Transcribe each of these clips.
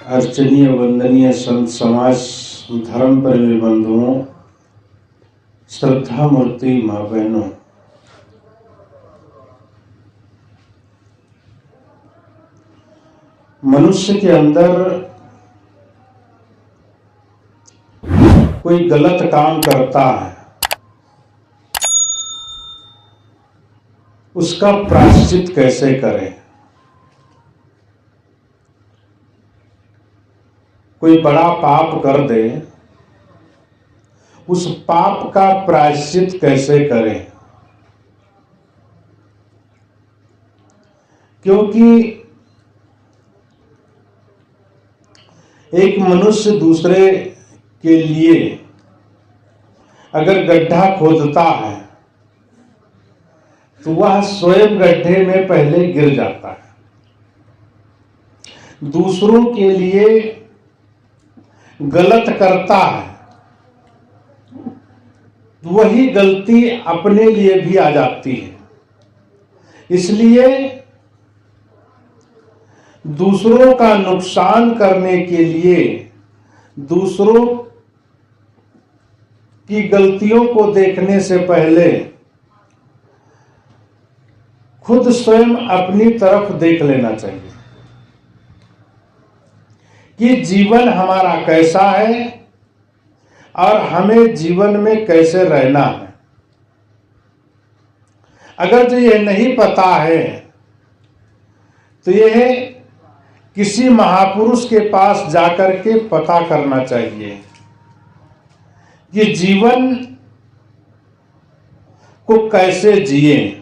अर्चनीय वंदनीय संत समाज, धर्म प्रेमी बंधुओं, श्रद्धा मूर्ति माँ बहनों, मनुष्य के अंदर कोई गलत काम करता है, उसका प्रायश्चित कैसे करें। कोई बड़ा पाप कर दे, उस पाप का प्रायश्चित कैसे करें। क्योंकि एक मनुष्य दूसरे के लिए अगर गड्ढा खोदता है तो वह स्वयं गड्ढे में पहले गिर जाता है। दूसरों के लिए गलत करता है, वही गलती अपने लिए भी आ जाती है। इसलिए दूसरों का नुकसान करने के लिए, दूसरों की गलतियों को देखने से पहले खुद स्वयं अपनी तरफ देख लेना चाहिए कि जीवन हमारा कैसा है और हमें जीवन में कैसे रहना है। अगर जो यह नहीं पता है तो यह किसी महापुरुष के पास जाकर के पता करना चाहिए कि जीवन को कैसे जिए।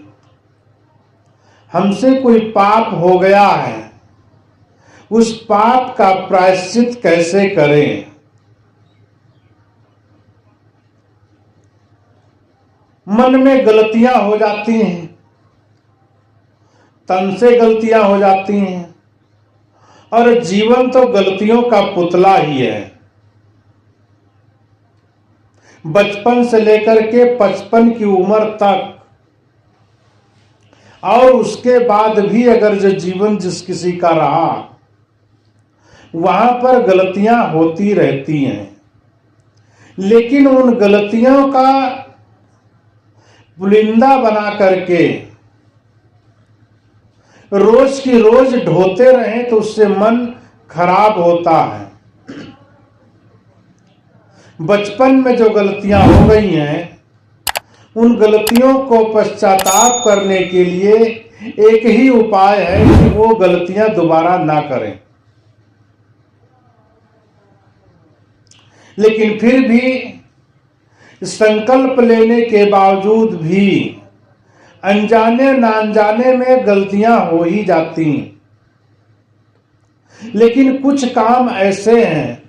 हमसे कोई पाप हो गया है, उस पाप का प्रायश्चित कैसे करें। मन में गलतियां हो जाती हैं, तन से गलतियां हो जाती हैं, और जीवन तो गलतियों का पुतला ही है। बचपन से लेकर के 55 की उम्र तक और उसके बाद भी अगर जो जीवन जिस किसी का रहा, वहां पर गलतियां होती रहती हैं। लेकिन उन गलतियों का पुलिंदा बना करके रोज की रोज ढोते रहें तो उससे मन खराब होता है। बचपन में जो गलतियां हो गई हैं, उन गलतियों को पश्चाताप करने के लिए एक ही उपाय है कि वो गलतियां दोबारा ना करें। लेकिन फिर भी संकल्प लेने के बावजूद भी अनजाने ना अनजाने में गलतियां हो ही जाती। लेकिन कुछ काम ऐसे हैं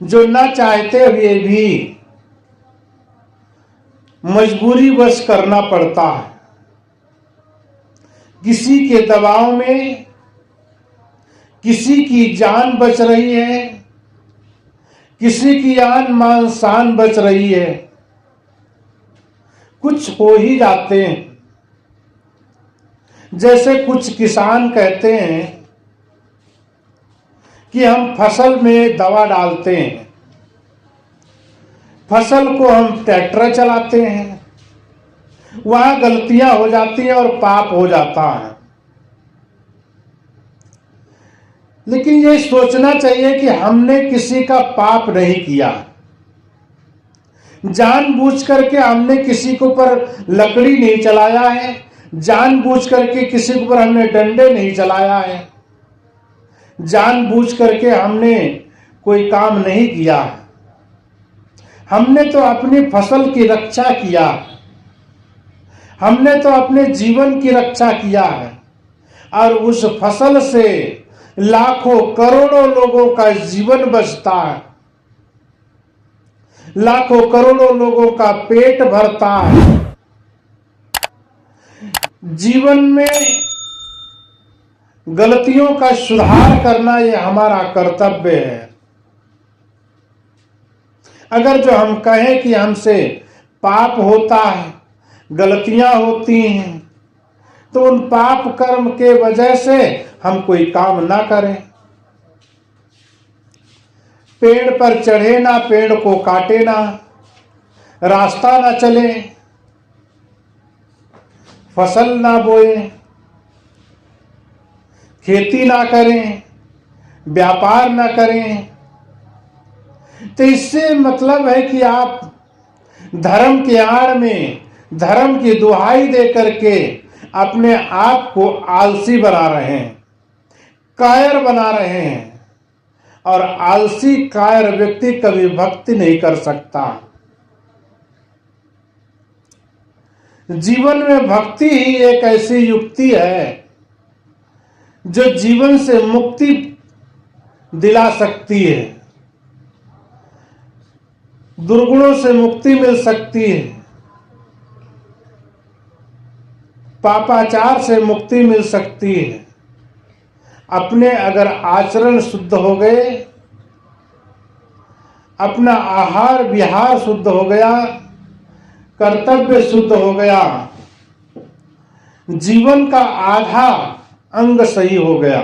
जो ना चाहते हुए भी मजबूरीवश करना पड़ता है। किसी के दबाव में किसी की जान बच रही है, किसी की आन मान शान बच रही है, कुछ हो ही जाते हैं। जैसे कुछ किसान कहते हैं कि हम फसल में दवा डालते हैं, फसल को हम ट्रैक्टर चलाते हैं, वहां गलतियां हो जाती हैं और पाप हो जाता है। लेकिन ये सोचना चाहिए कि हमने किसी का पाप नहीं किया। जानबूझ करके हमने किसी के ऊपर लकड़ी नहीं चलाया है, जानबूझ करके किसी के ऊपर हमने डंडे नहीं चलाया है, जानबूझ करके हमने कोई काम नहीं किया है। हमने तो अपनी फसल की रक्षा किया, हमने तो अपने जीवन की रक्षा किया है, और उस फसल से लाखों करोड़ों लोगों का जीवन बचता है, लाखों करोड़ों लोगों का पेट भरता है। जीवन में गलतियों का सुधार करना ये हमारा कर्तव्य है। अगर जो हम कहें कि हमसे पाप होता है, गलतियां होती हैं, तो उन पाप कर्म के वजह से हम कोई काम ना करें। पेड़ पर चढ़े ना, पेड़ को काटे ना, रास्ता ना चले, फसल ना बोए, खेती ना करें, व्यापार ना करें। तो इससे मतलब है कि आप धर्म के आड़ में धर्म की दुहाई दे करके अपने आप को आलसी बना रहे हैं, कायर बना रहे हैं। और आलसी कायर व्यक्ति कभी भक्ति नहीं कर सकता। जीवन में भक्ति ही एक ऐसी युक्ति है जो जीवन से मुक्ति दिला सकती है, दुर्गुणों से मुक्ति मिल सकती है, पापाचार से मुक्ति मिल सकती है। अपने अगर आचरण शुद्ध हो गए, अपना आहार विहार शुद्ध हो गया, कर्तव्य शुद्ध हो गया, जीवन का आधा अंग सही हो गया।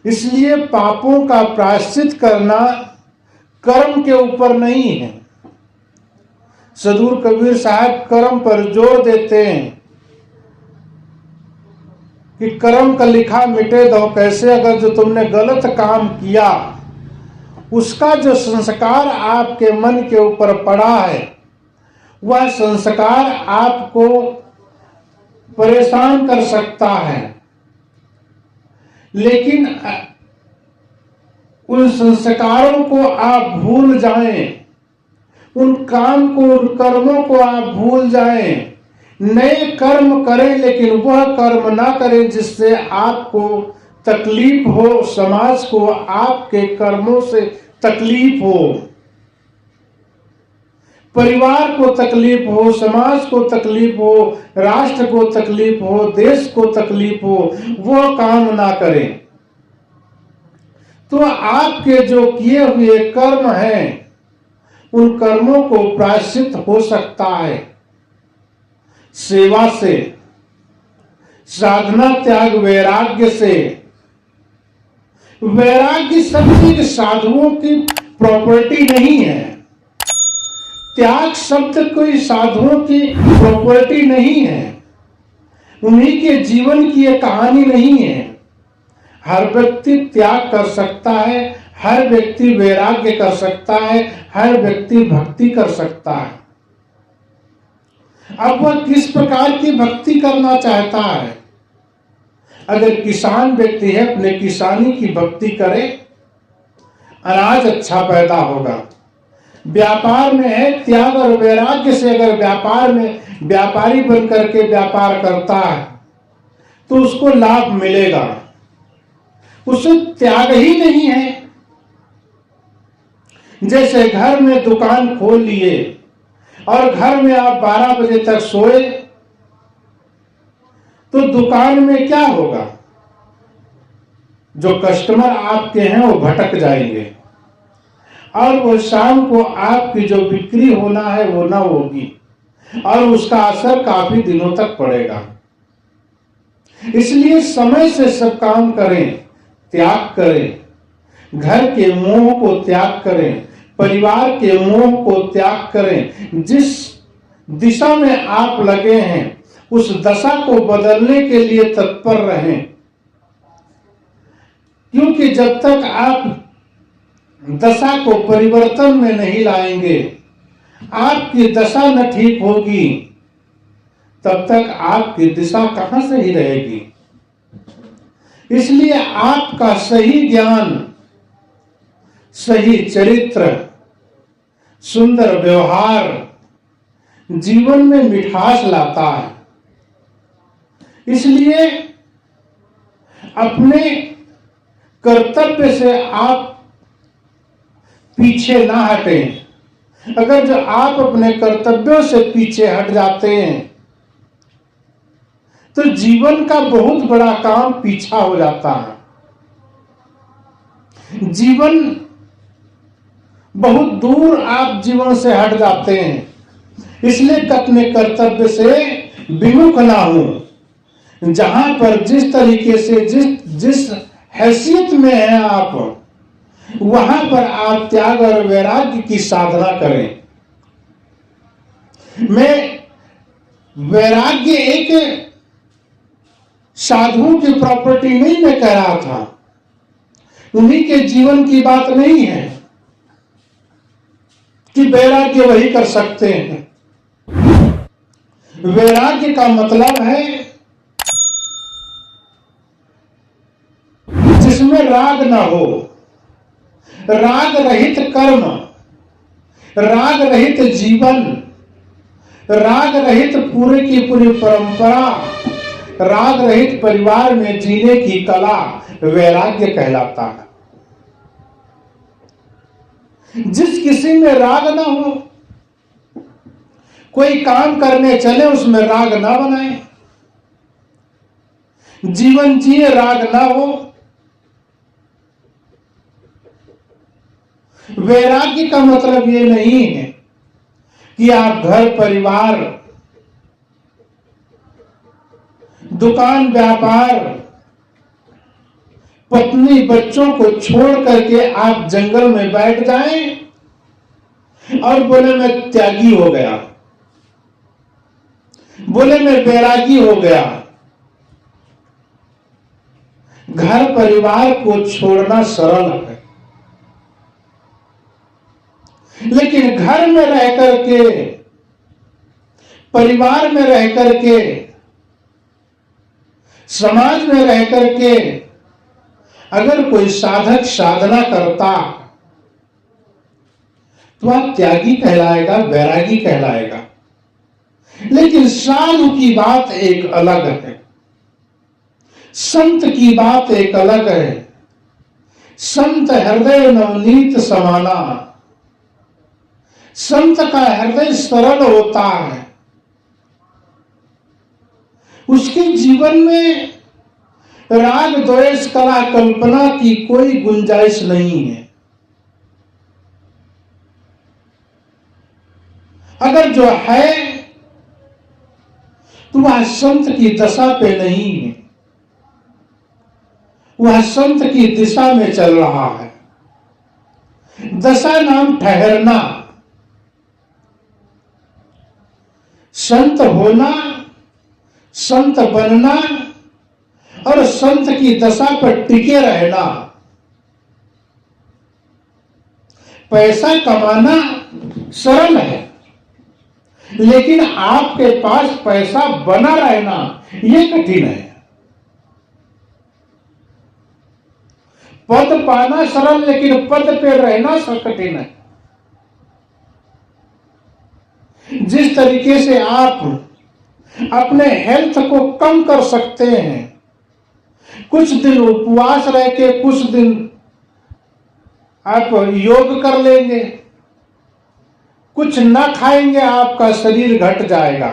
इसलिए पापों का प्रायश्चित करना कर्म के ऊपर नहीं है। सदगुरु कबीर साहब कर्म पर जोर देते हैं कि कर्म का लिखा मिटे दो कैसे। अगर जो तुमने गलत काम किया उसका जो संस्कार आपके मन के ऊपर पड़ा है, वह संस्कार आपको परेशान कर सकता है। लेकिन उन संस्कारों को आप भूल जाएं, उन काम को, उन कर्मों को आप भूल जाएं, नए कर्म करें, लेकिन वह कर्म ना करें जिससे आपको तकलीफ हो, समाज को आपके कर्मों से तकलीफ हो, परिवार को तकलीफ हो, समाज को तकलीफ हो, राष्ट्र को तकलीफ हो, देश को तकलीफ हो, वो काम ना करें। तो आपके जो किए हुए कर्म हैं, उन कर्मों को प्रायश्चित हो सकता है सेवा से, साधना, त्याग, वैराग्य से। वैराग्य शब्द साधुओं की प्रॉपर्टी नहीं है, त्याग शब्द कोई साधुओं की प्रॉपर्टी नहीं है, उन्हीं के जीवन की एक कहानी नहीं है। हर व्यक्ति त्याग कर सकता है, हर व्यक्ति वैराग्य कर सकता है, हर व्यक्ति भक्ति कर सकता है। अब वह किस प्रकार की भक्ति करना चाहता है। अगर किसान व्यक्ति है, अपने किसानी की भक्ति करे, अनाज अच्छा पैदा होगा। व्यापार में है, त्याग और वैराग्य से अगर व्यापार में व्यापारी बन करके व्यापार करता है तो उसको लाभ मिलेगा। उसे त्याग ही नहीं है। जैसे घर में दुकान खोल लिए और घर में आप 12 बजे तक सोए तो दुकान में क्या होगा? जो कस्टमर आपके हैं वो भटक जाएंगे और वो शाम को आपकी जो बिक्री होना है वो ना होगी और उसका असर काफी दिनों तक पड़ेगा। इसलिए समय से सब काम करें, त्याग करें, घर के मोह को त्याग करें, परिवार के मोह को त्याग करें। जिस दिशा में आप लगे हैं उस दशा को बदलने के लिए तत्पर रहें, क्योंकि जब तक आप दशा को परिवर्तन में नहीं लाएंगे, आपकी दशा न ठीक होगी, तब तक आपकी दिशा कहां से ही रहेगी। इसलिए आपका सही ज्ञान, सही चरित्र, सुंदर व्यवहार जीवन में मिठास लाता है। इसलिए अपने कर्तव्य से आप पीछे ना हटें। अगर जो आप अपने कर्तव्यों से पीछे हट जाते हैं तो जीवन का बहुत बड़ा काम पीछा हो जाता है। जीवन बहुत दूर आप जीवन से हट जाते हैं, इसलिए अपने कर्तव्य से विमुख ना हो। जहां पर जिस तरीके से जिस हैसियत में है आप, वहां पर आप त्याग और वैराग्य की साधना करें। मैं वैराग्य एक साधुओं की प्रॉपर्टी नहीं मैं कह रहा था, उन्हीं के जीवन की बात नहीं है कि वैराग्य वही कर सकते हैं। वैराग्य का मतलब है जिसमें राग ना हो, राग रहित कर्म, राग रहित जीवन, राग रहित पूरे की पूरी परंपरा, राग रहित परिवार में जीने की कला वैराग्य कहलाता है। जिस किसी में राग ना हो, कोई काम करने चले उसमें राग ना बनाए, जीवन जिए राग ना हो। वैराग्य का मतलब ये नहीं है कि आप घर परिवार, दुकान व्यापार, पत्नी बच्चों को छोड़ करके आप जंगल में बैठ जाएं और बोले मैं त्यागी हो गया, बोले मैं वैरागी हो गया। घर परिवार को छोड़ना सरल है, लेकिन घर में रह करके, परिवार में रह करके, समाज में रह करके अगर कोई साधक साधना करता तो आप त्यागी कहलाएगा, वैरागी कहलाएगा। लेकिन साधु की बात एक अलग है, संत की बात एक अलग है। संत हृदय नवनीत समाना, संत का हृदय सरल होता है, उसके जीवन में राग द्वेष कला कल्पना की कोई गुंजाइश नहीं है। अगर जो है तो वह संत की दशा पे नहीं है, वह संत की दिशा में चल रहा है। दशा नाम ठहरना, संत होना, संत बनना और संत की दशा पर टिके रहना। पैसा कमाना सरल है, लेकिन आपके पास पैसा बना रहना यह कठिन है। पद पाना सरल, लेकिन पद पे रहना कठिन है। जिस तरीके से आप अपने हेल्थ को कम कर सकते हैं, कुछ दिन उपवास रह के कुछ दिन आप योग कर लेंगे, कुछ ना खाएंगे, आपका शरीर घट जाएगा।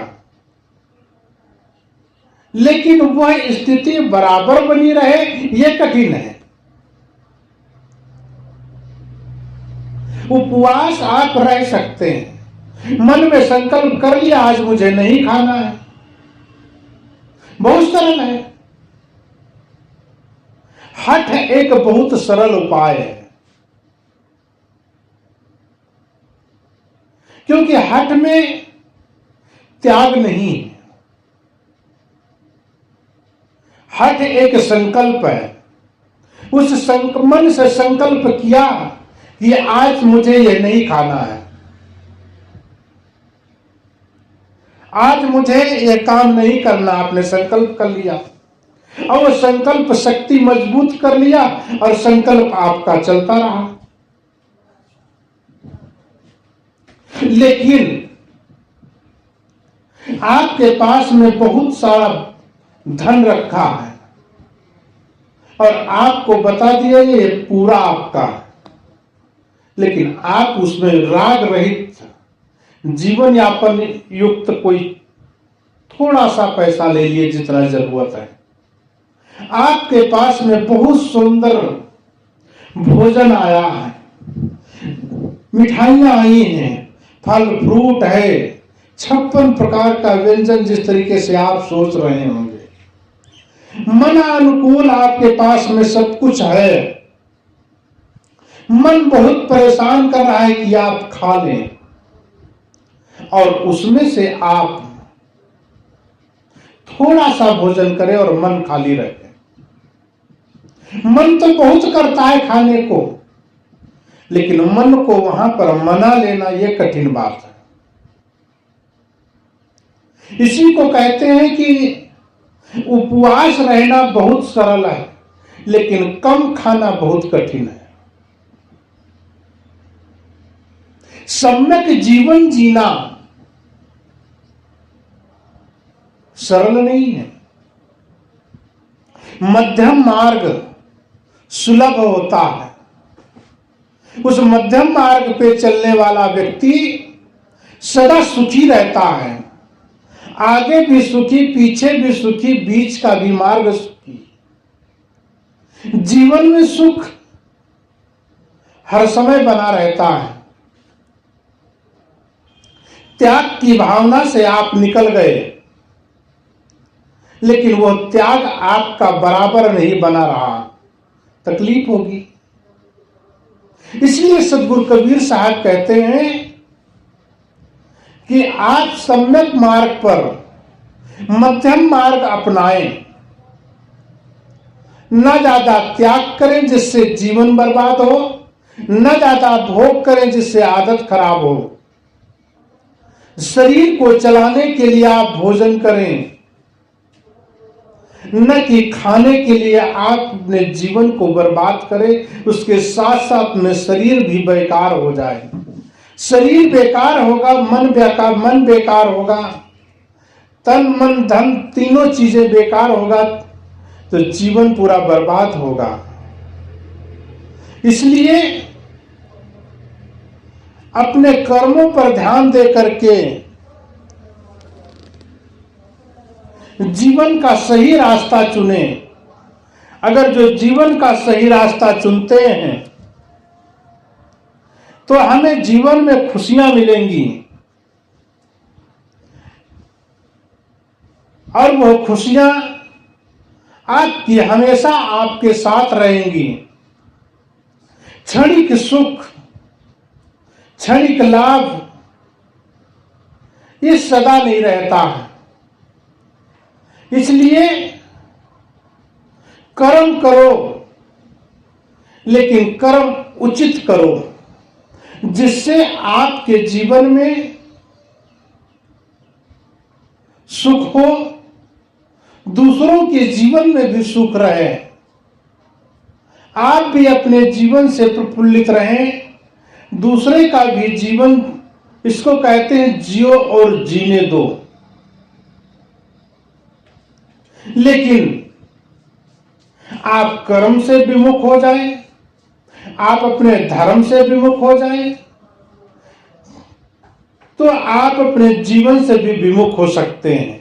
लेकिन वह स्थिति बराबर बनी रहे यह कठिन है। उपवास आप रह सकते हैं, मन में संकल्प कर लिया आज मुझे नहीं खाना है, बहुत सरल है। हठ एक बहुत सरल उपाय है, क्योंकि हठ में त्याग नहीं है। हठ एक संकल्प है, उस मन से संकल्प किया कि आज मुझे यह नहीं खाना है, आज मुझे यह काम नहीं करना, आपने संकल्प कर लिया और वो संकल्प शक्ति मजबूत कर लिया और संकल्प आपका चलता रहा। लेकिन आपके पास में बहुत सारा धन रखा है और आपको बता दिया ये पूरा आपका है, लेकिन आप उसमें राग रहित जीवन यापन युक्त कोई थोड़ा सा पैसा ले लिए जितना जरूरत है। आपके पास में बहुत सुंदर भोजन आया है, मिठाइयां आई हैं, फल फ्रूट है, 56 प्रकार का व्यंजन जिस तरीके से आप सोच रहे होंगे, मन अनुकूल आपके पास में सब कुछ है। मन बहुत परेशान कर रहा है कि आप खा लें और उसमें से आप थोड़ा सा भोजन करें और मन खाली रहे। मन तो बहुत करता है खाने को, लेकिन मन को वहां पर मना लेना यह कठिन बात है। इसी को कहते हैं कि उपवास रहना बहुत सरल है, लेकिन कम खाना बहुत कठिन है। सम्यक जीवन जीना सरल नहीं है। मध्यम मार्ग सुलभ होता है। उस मध्यम मार्ग पे चलने वाला व्यक्ति सदा सुखी रहता है, आगे भी सुखी, पीछे भी सुखी, बीच का भी मार्ग सुखी। जीवन में सुख हर समय बना रहता है। त्याग की भावना से आप निकल गए, लेकिन वो त्याग आपका बराबर नहीं बना रहा, तकलीफ होगी। इसलिए सदगुरु कबीर साहब कहते हैं कि आप सम्यक मार्ग पर मध्यम मार्ग अपनाएं, न ज्यादा त्याग करें जिससे जीवन बर्बाद हो, न ज्यादा भोग करें जिससे आदत खराब हो। शरीर को चलाने के लिए आप भोजन करें, न कि खाने के लिए आप अपने जीवन को बर्बाद करें। उसके साथ साथ में शरीर भी बेकार हो जाए। शरीर बेकार होगा, मन बेकार होगा, तन मन धन तीनों चीजें बेकार होगा, तो जीवन पूरा बर्बाद होगा। इसलिए अपने कर्मों पर ध्यान दे करके जीवन का सही रास्ता चुने। अगर जो जीवन का सही रास्ता चुनते हैं तो हमें जीवन में खुशियां मिलेंगी, और वो खुशियां आपकी हमेशा आपके साथ रहेंगी। क्षणिक सुख, क्षणिक लाभ ये सदा नहीं रहता है। इसलिए कर्म करो, लेकिन कर्म उचित करो, जिससे आपके जीवन में सुख हो, दूसरों के जीवन में भी सुख रहे, आप भी अपने जीवन से प्रफुल्लित रहें, दूसरे का भी जीवन, इसको कहते हैं जियो और जीने दो। लेकिन आप कर्म से विमुख हो जाएं, आप अपने धर्म से विमुख हो जाएं, तो आप अपने जीवन से भी विमुख हो सकते हैं।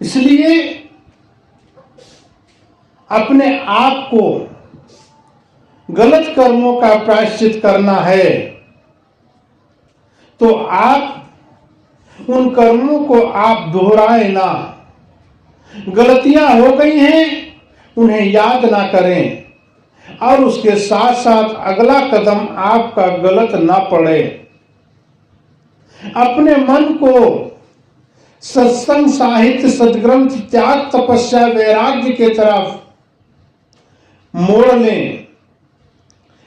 इसलिए अपने आप को गलत कर्मों का प्रायश्चित करना है, तो आप उन कर्मों को आप दोहराए ना। गलतियां हो गई हैं, उन्हें याद ना करें, और उसके साथ साथ अगला कदम आपका गलत ना पड़े। अपने मन को सत्संग, साहित्य, सद्ग्रंथ, त्याग, तपस्या, वैराग्य के तरफ मोड़ लें।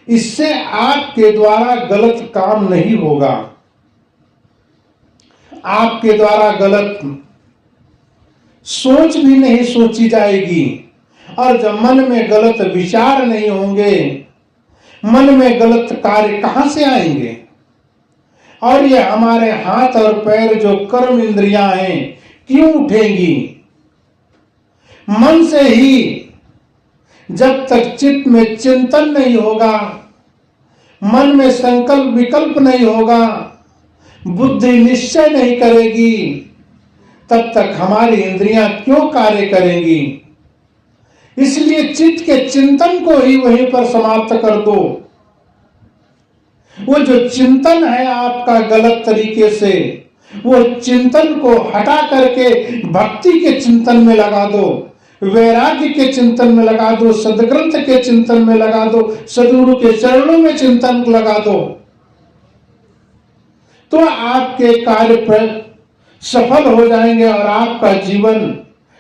इससे आपके द्वारा गलत काम नहीं होगा, आपके द्वारा गलत सोच भी नहीं सोची जाएगी, और जब मन में गलत विचार नहीं होंगे, मन में गलत कार्य कहां से आएंगे? और ये हमारे हाथ और पैर जो कर्म इंद्रियां हैं, क्यों उठेंगी? मन से ही जब तक चित्त में चिंतन नहीं होगा, मन में संकल्प विकल्प नहीं होगा, बुद्धि निश्चय नहीं करेगी, तब तक हमारी इंद्रियां क्यों कार्य करेंगी? इसलिए चित्त के चिंतन को ही वहीं पर समाप्त कर दो, वो जो चिंतन है आपका गलत तरीके से, वो चिंतन को हटा करके भक्ति के चिंतन में लगा दो, वैराग्य के चिंतन में लगा दो, सदग्रंथ के चिंतन में लगा दो, सदगुरु के चरणों में चिंतन लगा दो, तो आपके कार्य सफल हो जाएंगे और आपका जीवन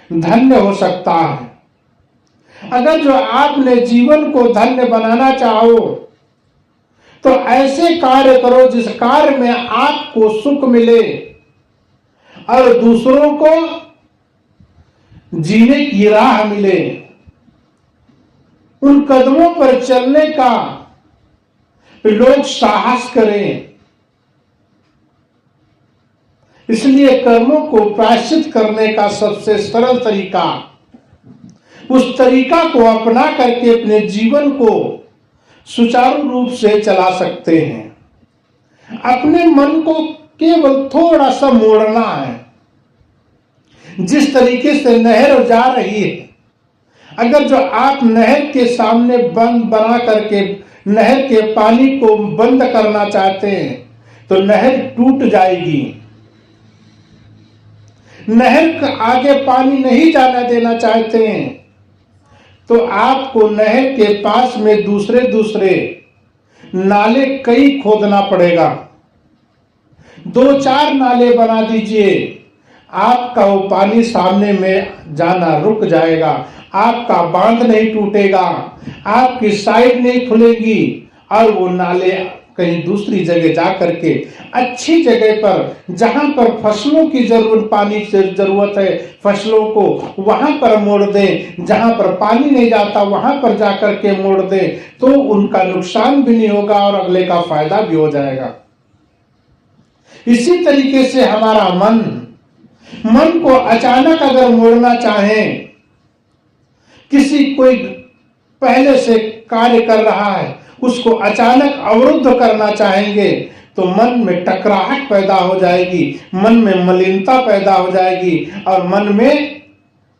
धन्य हो सकता है। अगर जो आपने जीवन को धन्य बनाना चाहो तो ऐसे कार्य करो जिस कार्य में आपको सुख मिले और दूसरों को जीने की राह मिले। उन कदमों पर चलने का लोग साहस करें। इसलिए कर्मों को प्रायश्चित करने का सबसे सरल तरीका, उस तरीका को अपना करके अपने जीवन को सुचारू रूप से चला सकते हैं। अपने मन को केवल थोड़ा सा मोड़ना है। जिस तरीके से नहर जा रही है, अगर जो आप नहर के सामने बंद बना करके नहर के पानी को बंद करना चाहते हैं तो नहर टूट जाएगी। नहर का आगे पानी नहीं जाना देना चाहते हैं तो आपको नहर के पास में दूसरे दूसरे नाले कई खोदना पड़ेगा। 2-4 नाले बना दीजिए, आपका वो पानी सामने में जाना रुक जाएगा, आपका बांध नहीं टूटेगा, आपकी साइड नहीं खुलेगी और वो नाले कहीं दूसरी जगह जा करके अच्छी जगह पर, जहां पर फसलों की पानी की जरूरत है फसलों को, वहां पर मोड़ दें। जहां पर पानी नहीं जाता वहां पर जाकर के मोड़ दें तो उनका नुकसान भी नहीं होगा और अगले का फायदा भी हो जाएगा। इसी तरीके से हमारा मन को अचानक अगर मोड़ना चाहें, किसी कोई पहले से कार्य कर रहा है उसको अचानक अवरुद्ध करना चाहेंगे तो मन में टकराहट पैदा हो जाएगी, मन में मलिनता पैदा हो जाएगी और मन में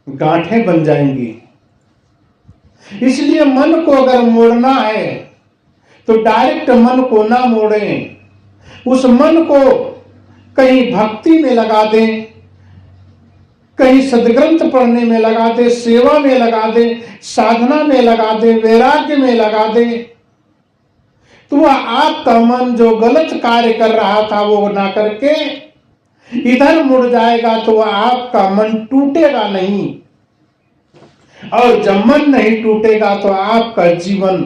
गांठें बन जाएंगी। इसलिए मन को अगर मोड़ना है तो डायरेक्ट मन को ना मोड़ें, उस मन को कहीं भक्ति में लगा दें, कहीं सदग्रंथ पढ़ने में लगा दे, सेवा में लगा दे, साधना में लगा दे, वैराग्य में लगा दे, तो वह आपका मन जो गलत कार्य कर रहा था वो ना करके इधर मुड़ जाएगा तो वह आपका मन टूटेगा नहीं। और जब मन नहीं टूटेगा तो आपका जीवन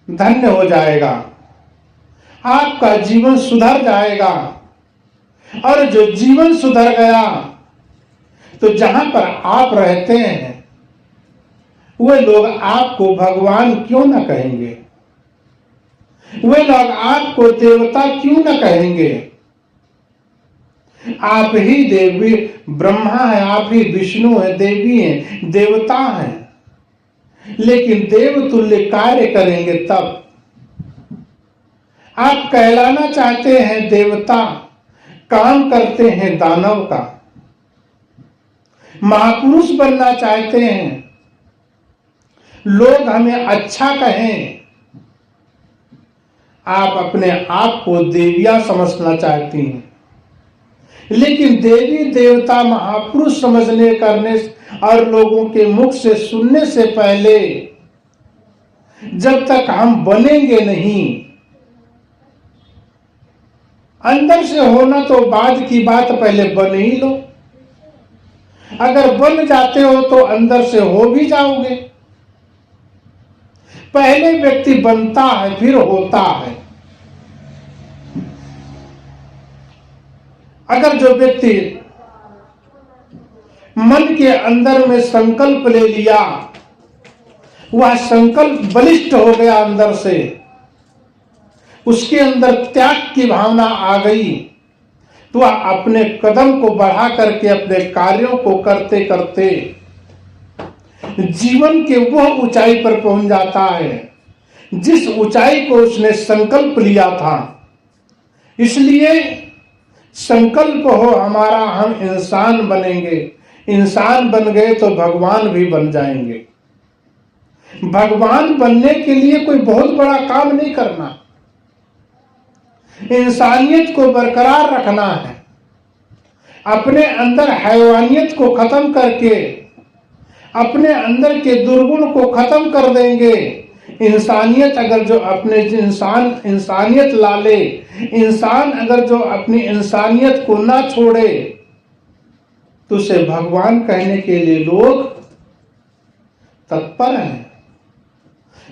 धन्य हो जाएगा, आपका जीवन सुधर जाएगा। और जो जीवन सुधर गया तो जहां पर आप रहते हैं वे लोग आपको भगवान क्यों ना कहेंगे, वे लोग आपको देवता क्यों ना कहेंगे। आप ही देवी ब्रह्मा है, आप ही विष्णु है, देवी हैं, देवता हैं, लेकिन देव तुल्य कार्य करेंगे तब। आप कहलाना चाहते हैं देवता, काम करते हैं दानव का। महापुरुष बनना चाहते हैं, लोग हमें अच्छा कहें, आप अपने आप को देवियां समझना चाहती हैं। लेकिन देवी देवता महापुरुष समझने करने और लोगों के मुख से सुनने से पहले जब तक हम बनेंगे नहीं, अंदर से होना तो बाद की बात, पहले बन ही लो। अगर बन जाते हो तो अंदर से हो भी जाओगे। पहले व्यक्ति बनता है फिर होता है। अगर जो व्यक्ति मन के अंदर में संकल्प ले लिया, वह संकल्प बलिष्ठ हो गया अंदर से, उसके अंदर त्याग की भावना आ गई तो वह अपने कदम को बढ़ा करके अपने कार्यों को करते करते जीवन के वह ऊंचाई पर पहुंच जाता है जिस ऊंचाई को उसने संकल्प लिया था। इसलिए संकल्प हो हमारा, हम इंसान बनेंगे, इंसान बन गए तो भगवान भी बन जाएंगे। भगवान बनने के लिए कोई बहुत बड़ा काम नहीं करना, इंसानियत को बरकरार रखना है, अपने अंदर हैवानियत को खत्म करके अपने अंदर के दुर्गुण को खत्म कर देंगे। इंसानियत अगर जो अपने इंसानियत ला ले, इंसान अगर जो अपनी इंसानियत को ना छोड़े, तो उसे भगवान कहने के लिए लोग तत्पर हैं।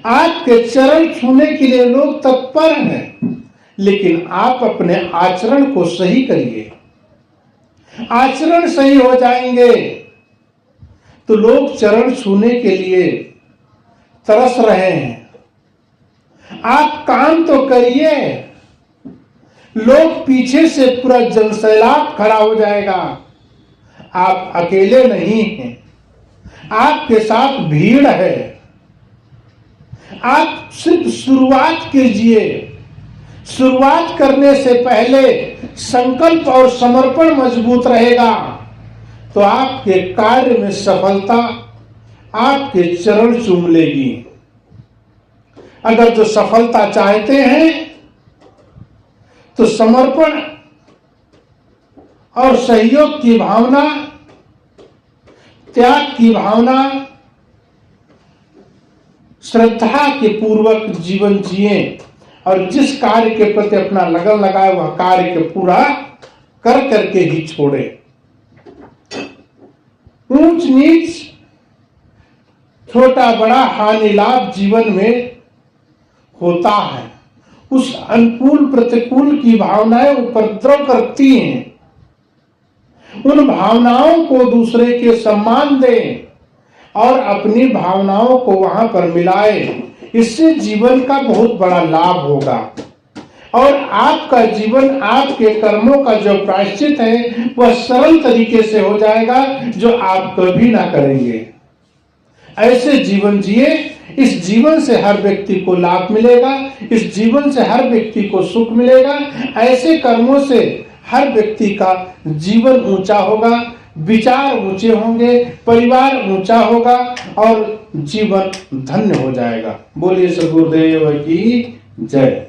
आपके चरण छूने के लिए लोग तत्पर हैं, लेकिन आप अपने आचरण को सही करिए। आचरण सही हो जाएंगे तो लोग चरण छूने के लिए तरस रहे हैं। आप काम तो करिए, लोग पीछे से पूरा जनसैलाब खड़ा हो जाएगा। आप अकेले नहीं हैं, आपके साथ भीड़ है। आप सिर्फ शुरुआत कीजिए। शुरुआत करने से पहले संकल्प और समर्पण मजबूत रहेगा तो आपके कार्य में सफलता आपके चरण चूम लेगी। अगर जो सफलता चाहते हैं तो समर्पण और सहयोग की भावना, त्याग की भावना, श्रद्धा के पूर्वक जीवन जिए और जिस कार्य के प्रति अपना लगन लगाए वह कार्य के पूरा कर करके ही छोड़े। ऊंच नीच, छोटा बड़ा, हानि लाभ जीवन में होता है। उस अनुकूल प्रतिकूल की भावनाएं उपद्रव करती हैं। उन भावनाओं को दूसरे के सम्मान दें और अपनी भावनाओं को वहां पर मिलाएं। इससे जीवन का बहुत बड़ा लाभ होगा और आपका जीवन, आपके कर्मों का जो प्रायश्चित है वह सरल तरीके से हो जाएगा, जो आप कभी ना करेंगे। ऐसे जीवन जिए। इस जीवन से हर व्यक्ति को लाभ मिलेगा, इस जीवन से हर व्यक्ति को सुख मिलेगा। ऐसे कर्मों से हर व्यक्ति का जीवन ऊंचा होगा, विचार ऊंचे होंगे, परिवार ऊंचा होगा और जीवन धन्य हो जाएगा। बोलिए सद्गुरुदेव की जय।